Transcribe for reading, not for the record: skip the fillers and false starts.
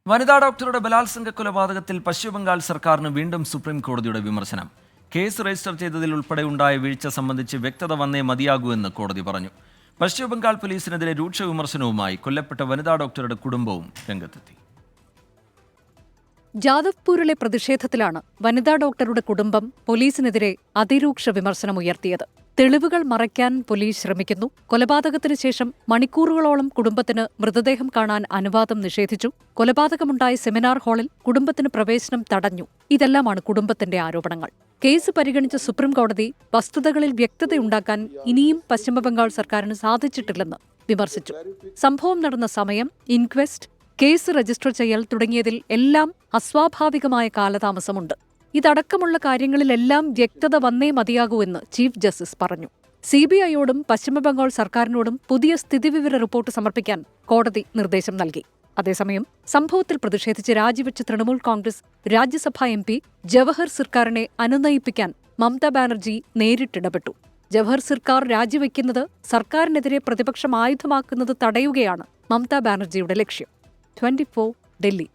വനിതാ ഡോക്ടറുടെ ബലാത്സംഗ കൊലപാതകത്തിൽ പശ്ചിമബംഗാൾ സർക്കാരിന് വീണ്ടും സുപ്രീം കോടതിയുടെ വിമർശനം. കേസ് രജിസ്റ്റർ ചെയ്തതിൽ ഉൾപ്പെടെ ഉണ്ടായ വീഴ്ച സംബന്ധിച്ച് വ്യക്തത വന്നേ മതിയാകൂ എന്ന് കോടതി പറഞ്ഞു. പശ്ചിമബംഗാൾ പോലീസിനെതിരെ രൂക്ഷ വിമർശനവുമായി കൊല്ലപ്പെട്ട വനിതാ ഡോക്ടറുടെ കുടുംബവും രംഗത്തെത്തി. ജാദവ്പൂരിലെ പ്രതിഷേധത്തിലാണ് വനിതാ ഡോക്ടറുടെ കുടുംബം പോലീസിനെതിരെ അതിരൂക്ഷ വിമർശനമുയർത്തിയത്. തെളിവുകൾ മറയ്ക്കാൻ പോലീസ് ശ്രമിക്കുന്നു. കൊലപാതകത്തിന് ശേഷം മണിക്കൂറുകളോളം കുടുംബത്തിന് മൃതദേഹം കാണാൻ അനുവാദം നിഷേധിച്ചു. കൊലപാതകമുണ്ടായ സെമിനാർ ഹാളിൽ കുടുംബത്തിന് പ്രവേശനം തടഞ്ഞു. ഇതെല്ലാമാണ് കുടുംബത്തിന്റെ ആരോപണങ്ങൾ. കേസ് പരിഗണിച്ച സുപ്രീം കോടതി വസ്തുതകളിൽ വ്യക്തതയുണ്ടാക്കാൻ ഇനിയും പശ്ചിമബംഗാൾ സർക്കാരിന് സാധിച്ചിട്ടില്ലെന്ന് വിമർശിച്ചു. സംഭവം നടന്ന സമയം, ഇൻക്വസ്റ്റ്, കേസ് രജിസ്റ്റർ ചെയ്യൽ തുടങ്ങിയതിൽ എല്ലാം അസ്വാഭാവികമായ കാലതാമസമുണ്ട്. ഇതടക്കമുള്ള കാര്യങ്ങളിലെല്ലാം വ്യക്തത വന്നേ മതിയാകൂ എന്ന് ചീഫ് ജസ്റ്റിസ് പറഞ്ഞു. CBIയോടും പശ്ചിമബംഗാൾ സർക്കാരിനോടും പുതിയ സ്ഥിതിവിവര റിപ്പോർട്ട് സമർപ്പിക്കാൻ കോടതി നിർദ്ദേശം നൽകി. അതേസമയം സംഭവത്തിൽ പ്രതിഷേധിച്ച് രാജിവെച്ച തൃണമൂൽ കോൺഗ്രസ് രാജ്യസഭാ MP ജവഹർ സർക്കാരിനെ അനുനയിപ്പിക്കാൻ മമതാ ബാനർജി നേരിട്ടിടപെട്ടു. ജവഹർ സർക്കാർ രാജിവെക്കുന്നത് സർക്കാരിനെതിരെ പ്രതിപക്ഷം ആയുധമാക്കുന്നത് തടയുകയാണ് മമതാ ബാനർജിയുടെ ലക്ഷ്യം. 24 ഡൽഹി.